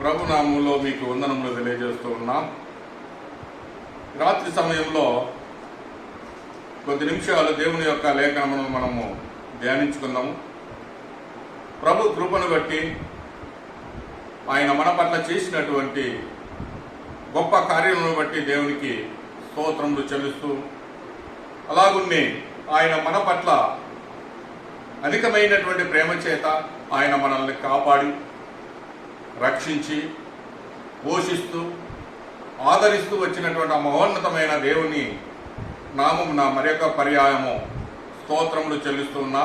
ప్రభునామంలో మీకు వందనములు తెలియజేస్తూ ఉన్నాం. రాత్రి సమయంలో కొద్ది నిమిషాలు దేవుని యొక్క లేఖనమును మనము ధ్యానించుకుందాము. ప్రభు కృపను బట్టి ఆయన మన పట్ల చేసినటువంటి గొప్ప కార్యములను బట్టి దేవునికి స్తోత్రములు చెల్లిస్తూ, అలాగున్నే ఆయన మన పట్ల అధికమైనటువంటి ప్రేమ చేత ఆయన మనల్ని కాపాడి రక్షించి పోషిస్తూ ఆదరిస్తూ వచ్చినటువంటి ఆ మహోన్నతమైన దేవుని నామమున మరొక పర్యాయము స్తోత్రములు చెల్లిస్తూ ఉన్నా.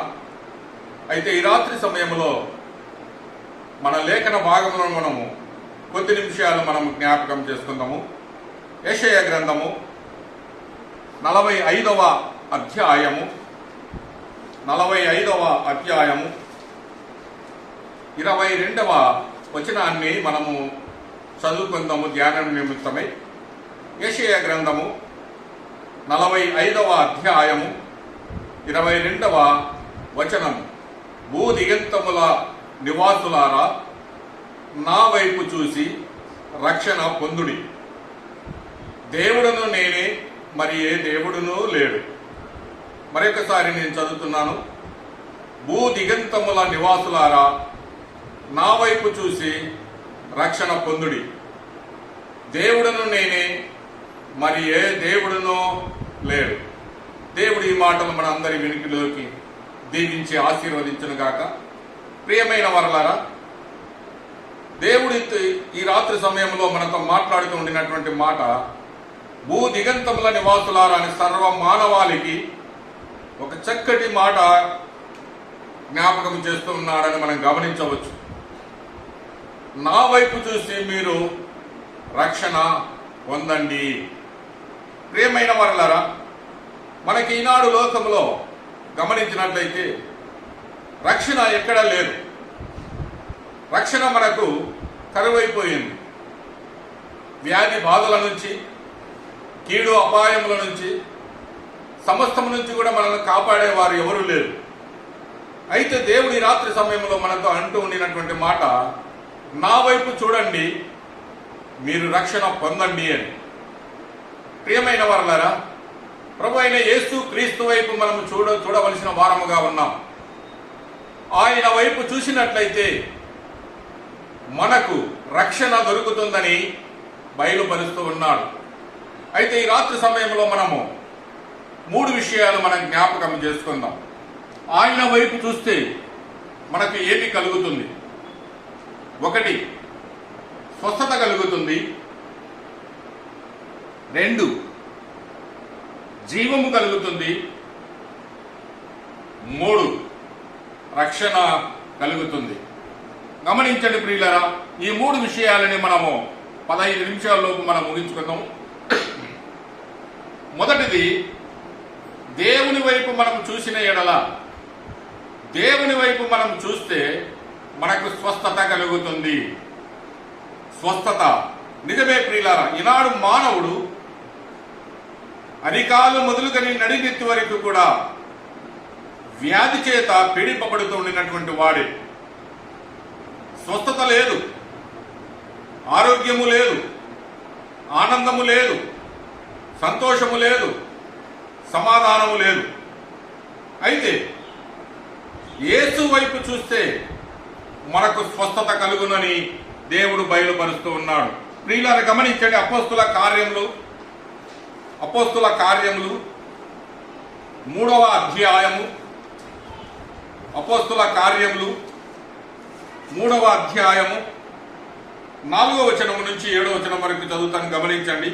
అయితే ఈ రాత్రి సమయంలో మన లేఖన భాగములను మనము కొద్ది నిమిషాలు మనము జ్ఞాపకం చేసుకుందాము. యెషయా గ్రంథము 45వ అధ్యాయము 22వ వచనాన్ని మనము చదువుకుందాము ధ్యానం నిమిత్తమై. యెషయా గ్రంథము 45వ అధ్యాయము 22వ వచనం. భూదిగంతముల నివాసులారా, నా వైపు చూసి రక్షణ పొందుడి. దేవుడును నేనే, మరి ఏ దేవుడును లేడు. మరొకసారి నేను చదువుతున్నాను. భూదిగంతముల నివాసులారా, నా వైపు చూసి రక్షణ పొందుడి. దేవుడును నేనే, మరి ఏ దేవుడునో లేడు. దేవుడు ఈ మాటలు మన అందరి వెనుకలోకి దీవించి ఆశీర్వదించును గాక. ప్రియమైన వారలారా, దేవుడు ఈ రాత్రి సమయంలో మనతో మాట్లాడుతూ ఉండినటువంటి మాట భూ దిగంతముల నివాసులారా అని సర్వ మానవాళికి ఒక చక్కటి మాట జ్ఞాపకం చేస్తూ ఉన్నాడని మనం గమనించవచ్చు. నా వైపు చూసి మీరు రక్షణ పొందండి. ప్రియమైన వారలారా, మనకి ఈనాడు లోకంలో గమనించినట్లయితే రక్షణ ఎక్కడా లేదు. రక్షణ మనకు కరువైపోయింది. వ్యాధి బాధల నుంచి, కీడు అపాయముల నుంచి, సమస్తము నుంచి కూడా మనల్ని కాపాడేవారు ఎవరూ లేరు. అయితే దేవుడి రాత్రి సమయంలో మనతో అంటూ ఉండినటువంటి మాట, నా వైపు చూడండి, మీరు రక్షణ పొందండి అని. ప్రియమైన వారలారా, ప్రభు అయిన యేసు క్రీస్తు వైపు మనము చూడవలసిన వారముగా ఉన్నాం. ఆయన వైపు చూసినట్లయితే మనకు రక్షణ దొరుకుతుందని బయలుపరుస్తూ ఉన్నాడు. అయితే ఈ రాత్రి సమయంలో మనము 3 విషయాలు మనం జ్ఞాపకం చేసుకుందాం. ఆయన వైపు చూస్తే మనకు ఏమి కలుగుతుంది? 1, స్వస్థత కలుగుతుంది. 2, జీవము కలుగుతుంది. 3, రక్షణ కలుగుతుంది. గమనించండి ప్రియులారా, ఈ 3 విషయాలని మనము 15 నిమిషాల్లోపు మనం ముగించుకుందాం. మొదటిది, దేవుని వైపు మనం చూసిన ఎడల, దేవుని వైపు మనం చూస్తే మనకు స్వస్థత కలుగుతుంది. స్వస్థత నిజమే ప్రియులారా. ఈనాడు మానవుడు అరికాలు మొదలుకొని నడినెత్తి వరకు కూడా వ్యాధి చేత పీడింపబడుతూ ఉండినటువంటి వాడే. స్వస్థత లేదు, ఆరోగ్యము లేదు, ఆనందము లేదు, సంతోషము లేదు, సమాధానము లేదు. అయితే యేసు వైపు చూస్తే మనకు స్వస్థత కలుగునని దేవుడు బయలుపరుస్తూ ఉన్నాడు. ప్రియులారా, గమనించండి. అపోస్తుల కార్యములు 3వ అధ్యాయము, అపోస్తుల కార్యములు 3వ అధ్యాయము 4వ వచనము నుంచి 7వ వచనం వరకు చదువుతాను. గమనించండి.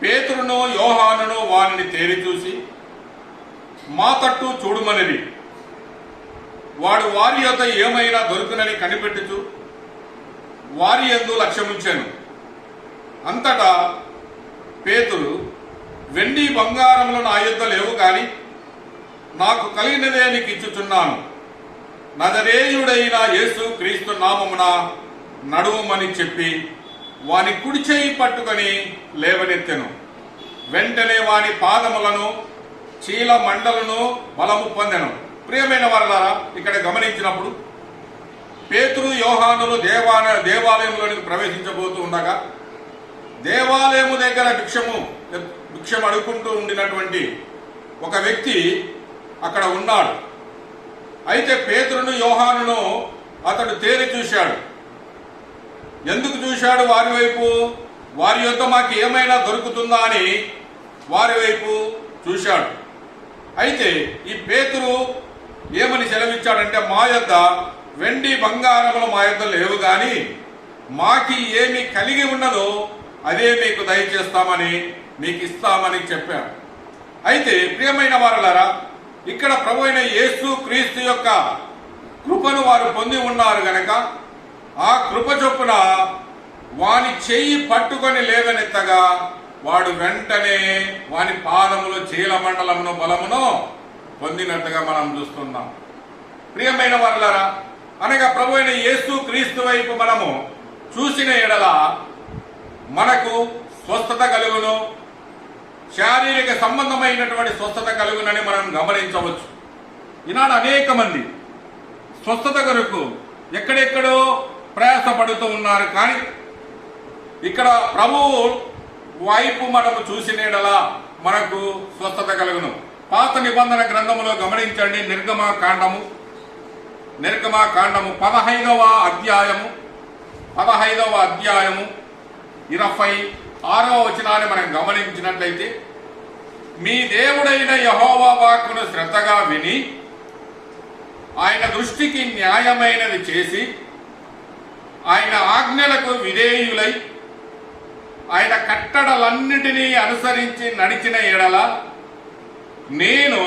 పేతురును యోహానును వారిని తేరి చూసి మా తట్టు చూడుమనిరి. వాడు వారి యొద్ద ఏమైనా దొరుకునని కనిపెట్టుచు వారి యందు లక్ష్యముంచెను. అంతటా పేతురు, వెండి బంగారములు నా యొద్ద లేవు గాని నాకు కలిగినదే నీకు ఇచ్చుచున్నాను. నజరేయుడైన యేసు క్రీస్తు నామమున నడువుమని చెప్పి వాని కుడి చేయి పట్టుకొని లేవనెత్తెను. వెంటనే వాని పాదములను చీల మండలను బలము పొందెను. ప్రియమైన వారలారా, ఇక్కడ గమనించినప్పుడు పేతురు యోహానులు దేవాలయంలోనికి ప్రవేశించబోతూ ఉండగా దేవాలయము దగ్గర భిక్షం అడుక్కుంటూ ఉండినటువంటి ఒక వ్యక్తి అక్కడ ఉన్నాడు. అయితే పేతురును యోహానును అతడు తేరి చూశాడు. ఎందుకు చూశాడు? వారి వైపు, వారి యొద్ద మాకు ఏమైనా దొరుకుతుందా అని వారి వైపు చూశాడు. అయితే ఈ పేతురు ఏమని సెలవిచ్చాడంటే, మా యొద్ద వెండి బంగారములు మా యొద్ద లేవు, కానీ మాకి ఏమి కలిగి ఉన్నదో అదే మీకు దయచేస్తామని, మీకు ఇస్తామని చెప్పాడు. అయితే ప్రియమైన వారలారా, ఇక్కడ ప్రభు అయిన యేసు క్రీస్తు యొక్క కృపను వారు పొంది ఉన్నారు గనక ఆ కృప చొప్పున వాని చెయ్యి పట్టుకొని లేవనెత్తగా వాడు వెంటనే వాని పాదములు చీలమండలమును బలమును పొందినట్టుగా మనం చూస్తున్నాం. ప్రియమైన వారలారా, అనగా ప్రభు అయిన యేసు క్రీస్తు వైపు మనము చూసిన ఎడల మనకు స్వస్థత కలుగును, శారీరక సంబంధమైనటువంటి స్వస్థత కలుగునని మనం గమనించవచ్చు. ఈనాడు అనేక మంది స్వస్థత కొరకు ఎక్కడెక్కడో ప్రయాసపడుతూ ఉన్నారు, కానీ ఇక్కడ ప్రభువు వైపు మనము చూసినేడలా మనకు స్వస్థత కలుగును. పాత నిబంధన గ్రంథములో గమనించండి, నిర్గమకాండము 15వ అధ్యాయము 26వ వచనాన్ని మనం గమనించినట్లయితే, మీ దేవుడైన యెహోవా వాక్కును శ్రద్ధగా విని ఆయన దృష్టికి న్యాయమైనది చేసి ఆయన ఆజ్ఞలకు విధేయులై ఆయన కట్టడలన్నిటినీ అనుసరించి నడిచిన ఎడల నేను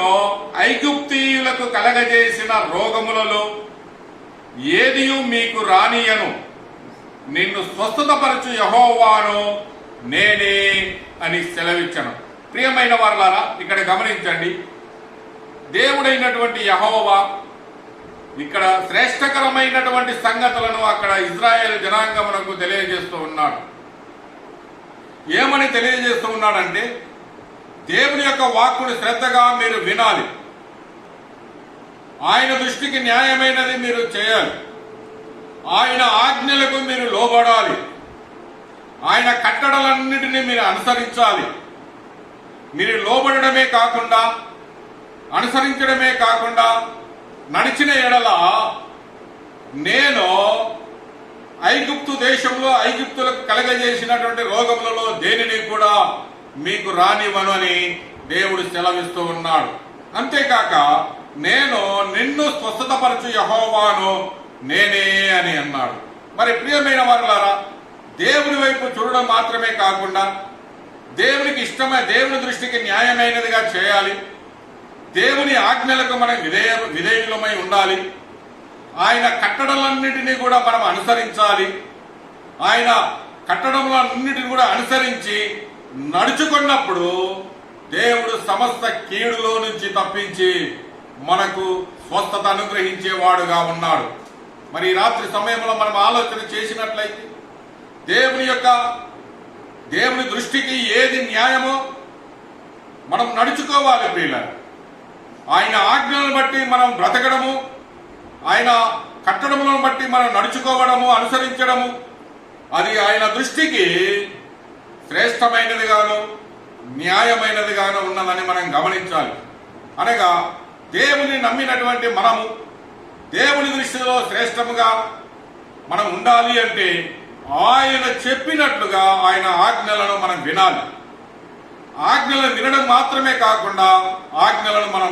ఐగుప్తీయులకు కలగజేసిన రోగములలో ఏదియు మీకు రానియను, నిన్ను స్వస్థతపరచు యెహోవాను నేనే అని సెలవిచ్చను. ప్రియమైన వారలారా, ఇక్కడ గమనించండి, దేవుడైనటువంటి యెహోవా ఇక్కడ శ్రేష్టకరమైనటువంటి సంగతులను అక్కడ ఇజ్రాయేల్ జనాంగమునకు తెలియజేస్తూ ఉన్నాడు. ఏమని తెలియజేస్తూ ఉన్నాడంటే, దేవుని యొక్క వాక్కును శ్రద్ధగా మీరు వినాలి, ఆయన దృష్టికి న్యాయమైనది మీరు చేయాలి, ఆయన ఆజ్ఞలకు మీరు లోబడాలి, ఆయన కట్టడలన్నిటినీ మీరు అనుసరించాలి. మీరు లోబడమే కాకుండా, అనుసరించడమే కాకుండా నడిచిన ఎడల నేను ఐగుప్తు దేశంలో ఐగుప్తులకు కలగజేసినటువంటి రోగములలో దేనిని కూడా మీకు రానివ్వను అని దేవుడు సెలవిస్తూ ఉన్నాడు. అంతేకాక నేను నిన్ను స్వస్థతపరచు యెహోవాను నేనే అని అన్నాడు. మరి ప్రియమైన వారలారా, దేవుని వైపు చూడడం మాత్రమే కాకుండా దేవునికి దేవుని దృష్టికి న్యాయమైనదిగా చేయాలి, దేవుని ఆజ్ఞలకు మనం విధేయులమై ఉండాలి, ఆయన కట్టడలన్నిటినీ కూడా మనం అనుసరించాలి, ఆయన కట్టడములన్నిటిని కూడా అనుసరించి నడుచుకున్నప్పుడు దేవుడు సమస్త కీడులో నుంచి తప్పించి మనకు స్వస్థత అనుగ్రహించేవాడుగా ఉన్నాడు. మరి రాత్రి సమయంలో మనం ఆలోచన చేసినట్లయితే దేవుని దృష్టికి ఏది న్యాయమో మనం నడుచుకోవాలి. ప్రియులారా, ఆయన ఆజ్ఞలను బట్టి మనం బ్రతకడము, ఆయన కట్టడములను బట్టి మనం నడుచుకోవడము, అనుసరించడము, అది ఆయన దృష్టికి శ్రేష్టమైనదిగాను న్యాయమైనదిగాను ఉన్నదని మనం గమనించాలి. అనగా దేవుని నమ్మినటువంటి మనము దేవుని దృష్టిలో శ్రేష్టముగా మనం ఉండాలి అంటే ఆయన చెప్పినట్లుగా ఆయన ఆజ్ఞలను మనం వినాలి. ఆజ్ఞలను వినడం మాత్రమే కాకుండా ఆజ్ఞలను మనం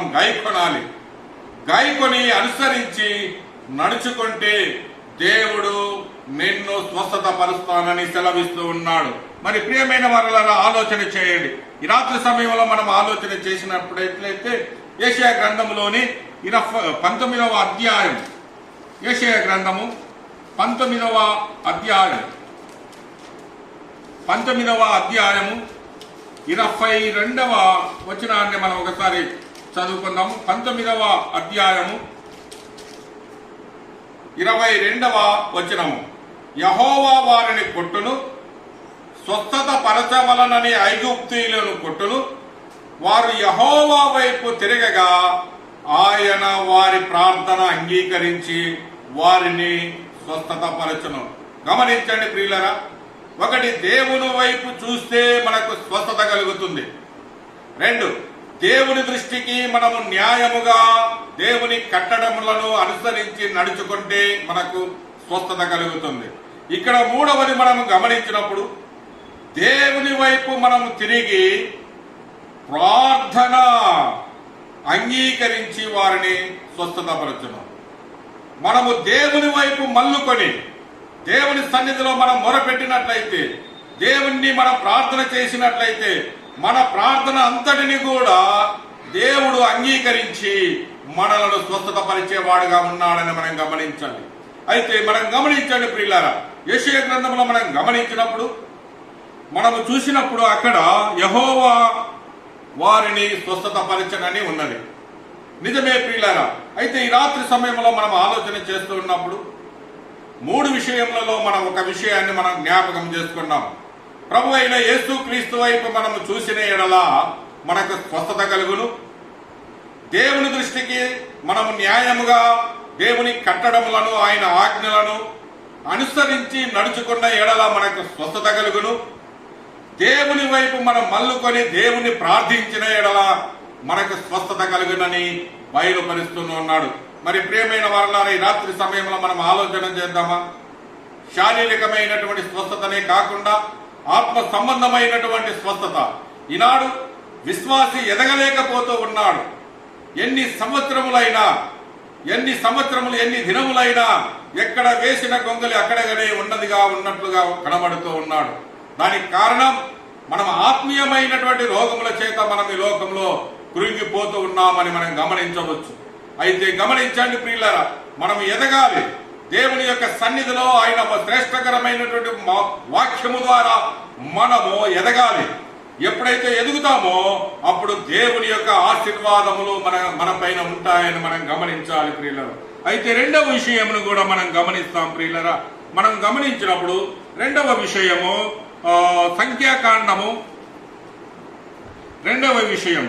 గాయకొని అనుసరించి నడుచుకుంటే దేవుడు నిన్ను స్వస్థత పరుస్తానని సెలవిస్తూ ఉన్నాడు. మరి ప్రియమైన వారలారా, ఆలోచన చేయండి. ఈ రాత్రి సమయంలో మనం ఆలోచన చేసినప్పుడైతే యెషయా గ్రంథములోని 19వ అధ్యాయం, యెషయా గ్రంథము 19వ అధ్యాయము 22వ వచనాన్ని మనం ఒకసారి చదువుకుందాము. 19వ అధ్యాయము 22వ వచనము, యెహోవా వారిని కొట్టును, స్వస్థత పరచవలనని ఐగుప్తీయులను కొట్టును, వారు యెహోవా వైపు తిరగగా ఆయన వారి ప్రార్థన అంగీకరించి వారిని స్వస్థత పరచును. గమనించండి ప్రియులరా, ఒకటి, దేవుని వైపు చూస్తే మనకు స్వస్థత కలుగుతుంది. రెండు, దేవుని దృష్టికి మనము న్యాయముగా దేవుని కట్టడములను అనుసరించి నడుచుకుంటే మనకు స్వస్థత కలుగుతుంది. ఇక్కడ మూడవది మనము గమనించినప్పుడు, దేవుని వైపు మనము తిరిగి ప్రార్థన అంగీకరించి వారిని స్వస్థతపరచును. మనము దేవుని వైపు మల్లుకొని దేవుని సన్నిధిలో మనం మొరపెట్టినట్లయితే, దేవుణ్ణి మనం ప్రార్థన చేసినట్లయితే, మన ప్రార్థన అంతటిని కూడా దేవుడు అంగీకరించి మనలను స్వస్థతపరిచేవాడుగా ఉన్నాడని మనం గమనించాలి. అయితే మనం గమనించండి ప్రియులారా, యెషయా గ్రంథంలో మనం గమనించినప్పుడు, మనము చూసినప్పుడు అక్కడ యెహోవా వారిని స్వస్థతపరచనని ఉన్నది. నిజమే ప్రియులారా. అయితే ఈ రాత్రి సమయంలో మనం ఆలోచన చేస్తూ ఉన్నప్పుడు మూడు విషయములలో మనం ఒక విషయాన్ని మనం జ్ఞాపకం చేసుకున్నాం. ప్రభు అయిన యేసు క్రీస్తు వైపు మనము చూసిన ఎడల మనకు స్వస్థత కలుగును. దేవుని దృష్టికి మనము న్యాయముగా దేవుని కట్టడములను, ఆయన ఆజ్ఞలను అనుసరించి నడుచుకున్న ఎడల మనకు స్వస్థత కలుగును. దేవుని వైపు మనం మల్లుకొని దేవుని ప్రార్థించిన ఎడల మనకు స్వస్థత కలుగునని బయలుపరుస్తూ ఉన్నాడు. మరి ప్రియమైన వారలారా, ఈ రాత్రి సమయంలో మనం ఆలోచన చేద్దామా? శారీరకమైనటువంటి స్వస్థతనే కాకుండా ఆత్మ సంబంధమైనటువంటి స్వస్థత. ఈనాడు విశ్వాసి ఎదగలేకపోతూ ఉన్నాడు. ఎన్ని దినములైనా ఎక్కడ వేసిన గొంగలి అక్కడగానే ఉన్నట్లుగా కనబడుతూ ఉన్నాడు. దానికి కారణం మనం ఆత్మీయమైనటువంటి రోగముల చేత మనం ఈ లోకంలో కృంగిపోతూ ఉన్నామని మనం గమనించవచ్చు. అయితే గమనించండి ప్రియులారా, మనం ఎదగాలి. దేవుని యొక్క సన్నిధిలో ఆయన శ్రేష్టకరమైనటువంటి వాక్యము ద్వారా మనము ఎదగాలి. ఎప్పుడైతే ఎదుగుతామో అప్పుడు దేవుని యొక్క ఆశీర్వాదములు మన పైన ఉంటాయని మనం గమనించాలి ప్రియులరా. అయితే రెండవ విషయమును కూడా మనం గమనిస్తాం ప్రియులరా. మనం గమనించినప్పుడు రెండవ విషయము సంఖ్యాకాండము రెండవ విషయం.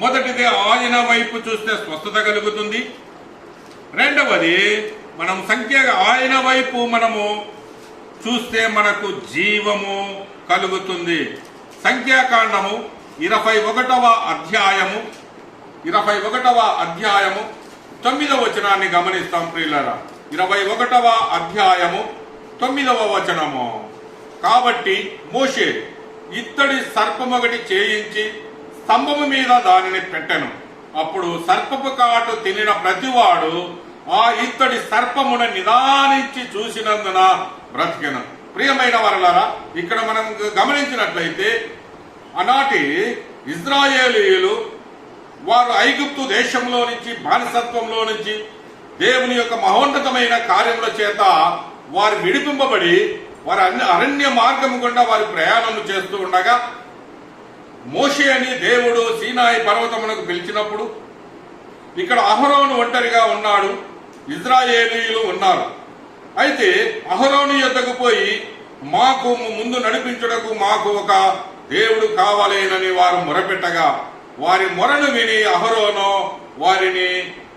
మొదటిది ఆయన వైపు చూస్తే స్వస్థత కలుగుతుంది. రెండవది మనం ఆయన వైపు మనము చూస్తే మనకు జీవము కలుగుతుంది. సంఖ్యాకాండము 21వ అధ్యాయము 9వ వచనాన్ని గమనిస్తాం ప్రియులారా. 21వ అధ్యాయము 9వ వచనము. కాబట్టి మోషే ఇత్తడి సర్పమొకటి చేయించి స్తంభము మీద దానిని పెట్టెను. అప్పుడు సర్పపు కాటు తినిన ప్రతివాడు ఆ ఇత్తడి సర్పమున నిదానించి చూసినందున బ్రతికెను. ప్రియమైన వారలారా, ఇక్కడ మనం గమనించినట్లయితే ఆనాటి ఇజ్రాయేలీయులు వారు ఐగుప్తు దేశంలో నుంచి, బానిసత్వంలో నుంచి దేవుని యొక్క మహోన్నతమైన కార్యముల చేత వారు విడిపింపబడి వారు అరణ్య మార్గము గుండా వారు ప్రయాణం చేస్తూ ఉండగా మోషే అని దేవుడు సీనాయి పర్వతమునకు పిలిచినప్పుడు ఇక్కడ అహరోను ఒంటరిగా ఉన్నాడు, ఇజ్రాయేలీయులు ఉన్నారు. అయితే అహరోను యొద్దకు పోయి మాకు ముందు నడిపించుటకు మాకు ఒక దేవుడు కావాలేనని వారు మొరపెట్టగా వారి మొరను విని అహరోను వారిని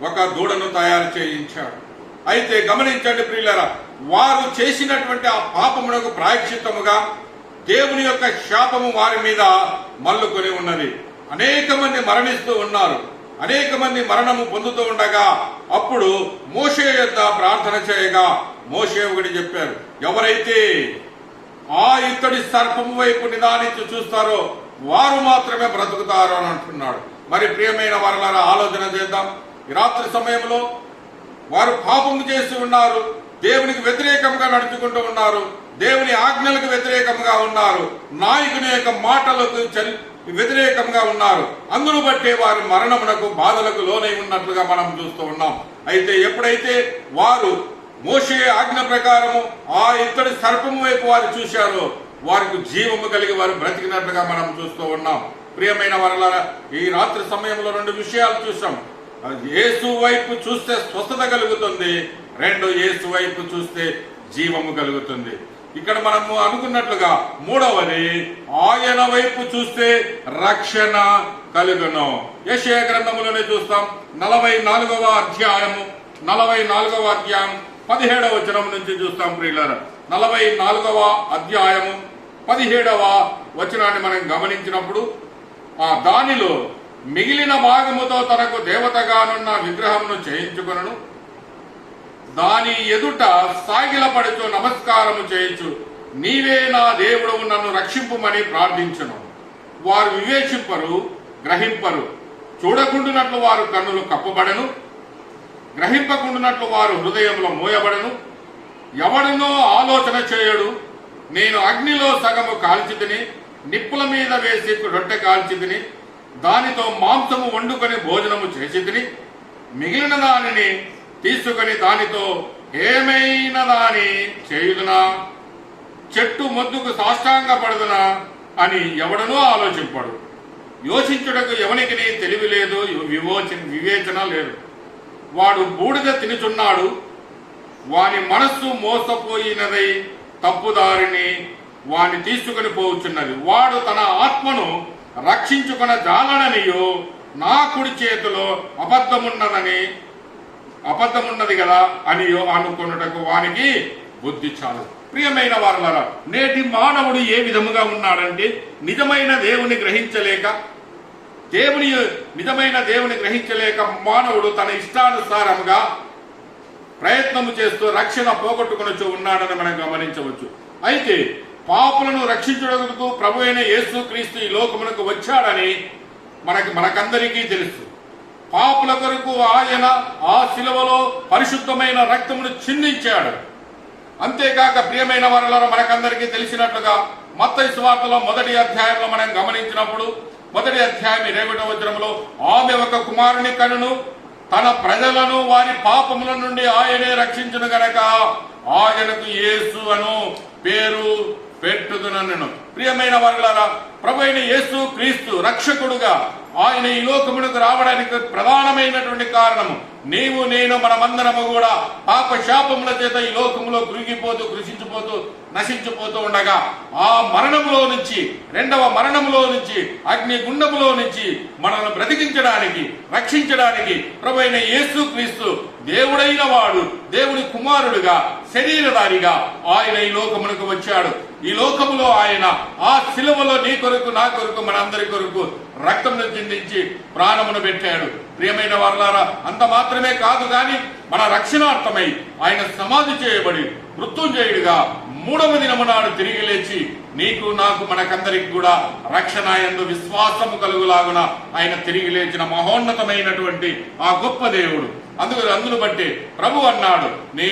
ఒక దూడను తయారు చేయించాడు. అయితే గమనించండి ప్రియులారా, వారు చేసినటువంటి ఆ పాపమునకు ప్రాయశ్చిత్తముగా దేవుని యొక్క శాపము వారి మీద మల్లుకొని ఉన్నది. అనేక మంది మరణిస్తూ ఉన్నారు. అనేక మంది మరణము పొందుతూ ఉండగా అప్పుడు మోషే యొద్ద ప్రార్థన చేయగా మోషే ఒకటి చెప్పారు, ఎవరైతే ఆ ఇత్తడి సర్పము వైపు నిదానించి చూస్తారో వారు మాత్రమే బ్రతుకుతారు అని అంటున్నాడు. మరి ప్రియమైన వారలారా, ఆలోచన చేద్దాం. ఈ రాత్రి సమయంలో వారు పాపము చేసి ఉన్నారు, దేవునికి వ్యతిరేకంగా నడుచుకుంటూ ఉన్నారు, దేవుని ఆజ్ఞలకు వ్యతిరేకంగా ఉన్నారు, నాయకుని యొక్క మాటలకు వ్యతిరేకంగా ఉన్నారు. అందును బట్టే వారి మరణమునకు బాధలకు లోనై ఉన్నట్లుగా మనం చూస్తూ ఉన్నాం. అయితే ఎప్పుడైతే వారు మోషే ఆజ్ఞ ప్రకారము ఆ ఇత్తడి సర్పము వైపు వారు చూశారో వారికి జీవము కలిగి వారు బ్రతికినట్లుగా మనం చూస్తూ ఉన్నాం. ప్రియమైన వారలారా, ఈ రాత్రి సమయంలో రెండు విషయాలు చూసాం. యేసు వైపు చూస్తే స్వస్థత కలుగుతుంది, రెండు యేసు వైపు చూస్తే జీవము కలుగుతుంది. ఇక్కడ మనము అనుకున్నట్లుగా మూడవది ఆయన వైపు చూస్తే రక్షణ కలుగును. యెషయా గ్రంథములోనే చూస్తాం 44వ అధ్యాయం 17వ వచనం నుంచి చూస్తాం ప్రియులారా. 44వ అధ్యాయము 17వ వచనాన్ని మనం గమనించినప్పుడు, దానిలో మిగిలిన భాగముతో తనకు దేవతగానున్న విగ్రహమును చేయించుకొనను, దాని ఎదుట సాగిలపడుచు నమస్కారము చేయించు, నీవే నా దేవుడవు, నన్ను రక్షింపుమని ప్రార్థించును. వారు వివేచింపరు, గ్రహింపరు. చూడకుండునట్లు వారు కన్నులు కప్పబడను, గ్రహింపకుండునట్లు వారు హృదయంలో మోయబడను. ఎవడనో ఆలోచన చేయడు, నేను అగ్నిలో సగము కాల్చితిని, నిప్పుల మీద వేసి రొట్టె కాల్చితిని, దానితో మాంసము వండుకొని భోజనము చేసితిని, మిగిలిన దానిని తీసుకొని దానితో ఏమైన దాని చేయుదునా, చెట్టు మొద్దుకు సాష్టాంగపడుదునా అని ఎవడనూ ఆలోచింపడు. యోచించుటకు ఎవనికి తెలివి లేదు, వివేచన లేదు. వాడు బూడిద తినుచున్నాడు, వాని మనస్సు మోసపోయినదై తప్పుదారిని వాని తీసుకుని పోవచ్చున్నది. వాడు తన ఆత్మను రక్షించుకున్న జాలననియో, నా కుడి చేతిలో అబద్ధమున్నది కదా అనియో అనుకొనుటకు వానికి బుద్ధి చాలు. ప్రియమైన వారలారా, నేటి మానవుడు ఏ విధముగా ఉన్నాడంటే, నిజమైన దేవుని గ్రహించలేక మానవుడు తన ఇష్టానుసారముగా ప్రయత్నము చేస్తూ రక్షణ పోగొట్టుకునొచ్చు ఉన్నాడని మనం గమనించవచ్చు. అయితే పాపులను రక్షించుటకు ప్రభు అయిన యేసుక్రీస్తు ఈ లోకమునకు వచ్చాడని మనకందరికీ తెలుసు. పాపుల కొరకు ఆయన ఆ శిలువలో పరిశుద్ధమైన రక్తమును చిందించాడు. అంతేకాక ప్రియమైన వారలారా, మనకందరికీ తెలిసినట్లుగా మత్తయి సువార్తలో 1వ అధ్యాయంలో మనం గమనించినప్పుడు 1వ అధ్యాయం 20వ వచనంలో, ఆమె ఒక కుమారుని కనును, తన ప్రజలను వారి పాపముల నుండి ఆయనే రక్షించును గనక ఆయనకు యేసు అను పేరు పెట్టుదునను. ప్రియమైన వారలారా, ప్రభు అయిన యేసు క్రీస్తు రక్షకుడుగా ఆయన ఈ లోకమునకు రావడానికి ప్రధానమైనటువంటి కారణము, నీవు నేను మనమందరము కూడా పాప శాపముల చేత ఈ లోకములో కృంగిపోతూ కృషించిపోతూ నశించిపోతూ ఉండగా, ఆ మరణములో నుంచి, 2వ మరణములో నుంచి, అగ్ని గుండములో నుంచి మనల్ని బ్రతికించడానికి, రక్షించడానికి ప్రభు అయిన యేసు క్రీస్తు దేవుడైన వాడు, దేవుడి కుమారుడుగా, శరీరధారిగా ఆయన ఈ లోకమునకు వచ్చాడు. ఈ లోకములో ఆయన ఆ శిలువలో నీ కొరకు, నా కొరకు, మనందరి కొరకు రక్తమును చిందించి ప్రాణమును పెట్టాడు. ప్రియమైన వారలారా, అంత మాత్రమే కాదు గాని మన రక్షణార్థమై ఆయన సమాధి చేయబడి మృత్యుంజయుడిగా 3వ దినము నాడు తిరిగి లేచి నీకు, నాకు, మనకందరికి కూడా రక్షణ యందు విశ్వాసము కలుగులాగున ఆయన తిరిగి లేచిన మహోన్నతమైనటువంటి ఆ గొప్ప దేవుడు. అందును బట్టి ప్రభు అన్నాడు, నీ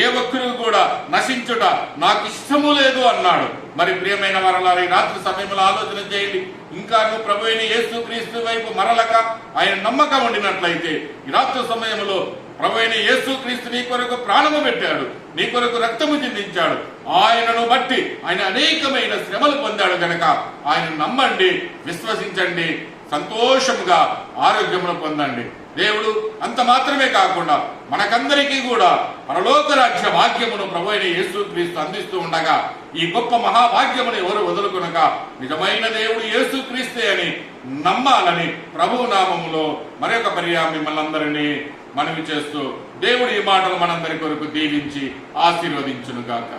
ఏ ఒక్కరు కూడా నశించుట నాకు ఇష్టము లేదు అన్నాడు. మరి ప్రియమైన వారలారా, ఈ రాత్రి సమయంలో ఆలోచన చేయండి. ఇంకా నువ్వు ప్రభు అయిన యేసుక్రీస్తు వైపు మరలక ఆయన నమ్మకం ఉండినట్లయితే, ఈ రాత్రి సమయంలో ప్రభు అయిన యేసుక్రీస్తు నీ కొరకు ప్రాణము పెట్టాడు, నీ కొరకు రక్తము చిందించాడు. ఆయనను బట్టి ఆయన అనేకమైన శ్రమలు పొందాడు గనక ఆయన నమ్మండి, విశ్వసించండి, సంతోషముగా ఆరోగ్యమును పొందండి. దేవుడు అంత మాత్రమే కాకుండా మనకందరికీ కూడా పరలోక రాజ్య భాగ్యమును ప్రభు అయిన యేసుక్రీస్తు అందిస్తూ ఉండగా, ఈ గొప్ప మహాభాగ్యమును ఎవరు వదులుకొనగా నిజమైన దేవుడు యేసుక్రీస్తే అని నమ్మాలని ప్రభు నామములో మరొక పర్యాయం మిమ్మల్ని అందరినీ మనవి చేస్తూ, దేవుడు ఈ మాటలు మనందరి కొరకు దీవించి ఆశీర్వదించును గాక.